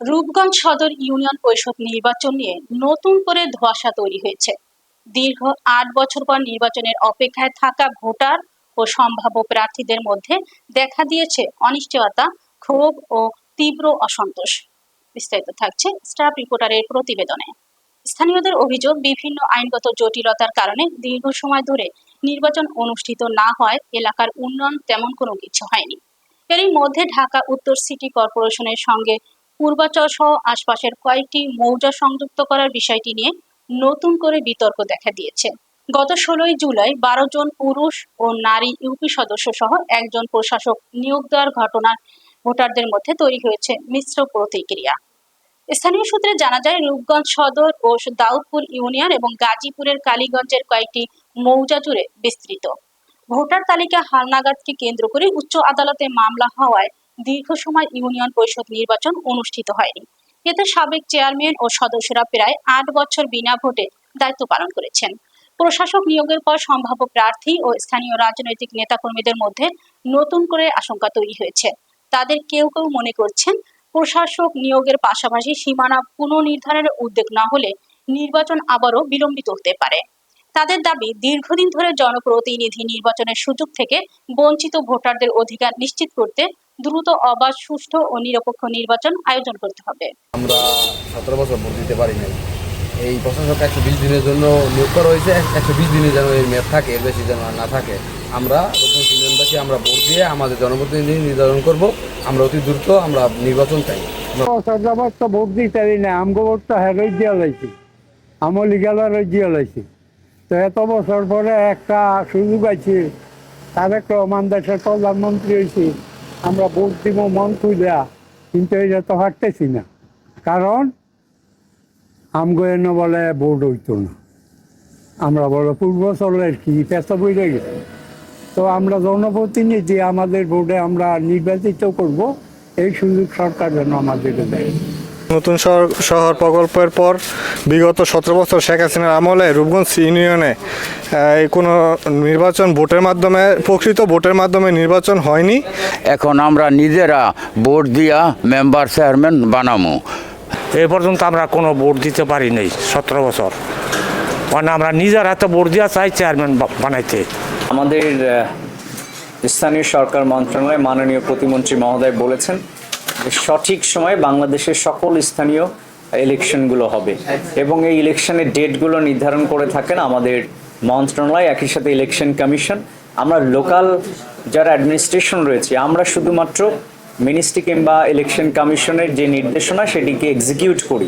রূপগঞ্জ সদর ইউনিয়ন পরিষদ নির্বাচন নিয়ে নতুন করে ধোঁয়াশা তৈরি হয়েছে। দীর্ঘ ৮ বছর পর নির্বাচনের অপেক্ষায় থাকা ভোটার ও সম্ভাব্য প্রার্থীদের মধ্যে দেখা দিয়েছে অনিশ্চয়তা, ক্ষোভ ও তীব্র অসন্তোষ। বিস্তারিত থাকছে স্টাফ রিপোর্টারের প্রতিবেদনে। স্থানীয়দের অভিযোগ, বিভিন্ন আইনগত জটিলতার কারণে দীর্ঘ সময় ধরে নির্বাচন অনুষ্ঠিত না হয় এলাকার উন্নয়ন তেমন কোনো কিছু হয়নি। এরই মধ্যে ঢাকা উত্তর সিটি কর্পোরেশনের সঙ্গে পূর্বাচল সহ আশপাশের কয়েকটি মৌজা সংযুক্ত করার বিষয়টি নিয়ে নতুন করে বিতর্ক দেখা দিয়েছে। গত ১৬ই জুলাই ১২ জন পুরুষ ও নারী ইউপি সদস্য সহ একজন প্রশাসক নিয়োগ দেওয়ার ঘটনার ভোটারদের মধ্যে তৈরি হয়েছে মিশ্র প্রতিক্রিয়া। স্থানীয় সূত্রে জানা যায়, রূপগঞ্জ সদর ও দাউদপুর ইউনিয়ন এবং গাজীপুরের কালীগঞ্জের কয়েকটি মৌজা জুড়ে বিস্তৃত। ভোটার তালিকা হালনাগাদকে কেন্দ্র করে উচ্চ আদালতে মামলা হওয়ায় দীর্ঘ সময় ইউনিয়ন পরিষদ নির্বাচন অনুষ্ঠিত হয়নি। এতে সাবেক চেয়ারম্যান ও সদস্যরা প্রায় ৮ বছর বিনা ভোটে দায়িত্ব পালন করেছেন। প্রশাসক নিয়োগের পর সম্ভাব্য প্রার্থী ও স্থানীয় রাজনৈতিক নেতাকর্মীদের মধ্যে নতুন করে আশঙ্কা তৈরি হয়েছে। তাদের কেউ কেউ মনে করছেন, প্রশাসক নিয়োগের পাশাপাশি সীমানা পুনর্নির্ধারণের উদ্যোগ না হলে নির্বাচন আবারও বিলম্বিত হতে পারে। তাদের দাবি, দীর্ঘদিন ধরে জনপ্রতিনিধি নির্বাচনের সুযোগ থেকে বঞ্চিত ভোটারদের অধিকার নিশ্চিত করতে দ্রুত, অবাধ, সুষ্ঠু ও নিরপেক্ষ নির্বাচন আয়োজন করতে হবে। আমরা 17 বছর ভোট দিতে পারি নাই। এই প্রশাসক 120 দিনের জন্য নিয়োগ করা হয়েছে। 120 দিনের যেন এই মেয়াদ থাকে, এর বেশি যেন না থাকে। আমরা রূপগঞ্জ ইউনিয়নবাসী আমরা ভোট দিয়ে আমাদের জনপ্রতিনিধি নির্ধারণ করব। আমরা অতি দ্রুত আমরা নির্বাচন চাই। তো ভোট দিতে পারি না, আমগো ভোট তো হেরোই দিয়া লাইছি, আমলি গেলারই দিয়া লাইছি। তো এত বছর পরে একটা সুযোগ আছে, তারেক রহমান দেশের প্রধানমন্ত্রী হয়েছি, আমরা ভোট দিব মন খুঁজা, কিন্তু এটা তো হাঁটতেছি না। কারণ আমগো এনে বলে ভোট হইতো না, আমরা বলে পূর্বচলের কি পেঁচা বইরে গেছে। তো আমরা জনপ্রতিনিধি, আমাদের ভোটে আমরা নির্বাচিত করব, এই সুযোগ সরকার যেন আমাদেরকে দেয়। নতুন শহর প্রকল্পের পর বিগত 17 বছর শেখ হাসিনার আমলে রূপগঞ্জ ইউনিয়নে কোনো নির্বাচন ভোটের মাধ্যমে, প্রকৃত ভোটের মাধ্যমে নির্বাচন হয়নি। এখন আমরা নিজেরা ভোট দিয়া মেম্বার চেয়ারম্যান বানামো। এই পর্যন্ত আমরা কোনো ভোট দিতে পারি নাই 17 বছর, মানে আমরা নিজের হাতে ভোট দিয়া চাই চেয়ারম্যান বানাইতে। আমাদের স্থানীয় সরকার মন্ত্রণালয় মাননীয় প্রতিমন্ত্রী মহোদয় বলেছেন যে সঠিক সময়ে বাংলাদেশের সকল স্থানীয় ইলেকশনগুলো হবে এবং এই ইলেকশনের ডেটগুলো নির্ধারণ করে থাকেন আমাদের মন্ত্রণালয়, একই সাথে ইলেকশন কমিশন। আমরা লোকাল যারা অ্যাডমিনিস্ট্রেশন রয়েছে, আমরা শুধুমাত্র মিনিস্ট্রি কিংবা ইলেকশন কমিশনের যে নির্দেশনা সেটিকে এক্সিকিউট করি,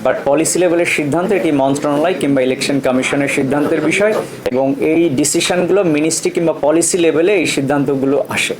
বাট পলিসি লেভেলের সিদ্ধান্ত এটি মন্ত্রণালয় কিংবা ইলেকশন কমিশনের সিদ্ধান্তের বিষয় এবং এই ডিসিশনগুলো মিনিস্ট্রি কিংবা পলিসি লেভেলে এই সিদ্ধান্তগুলো আসে।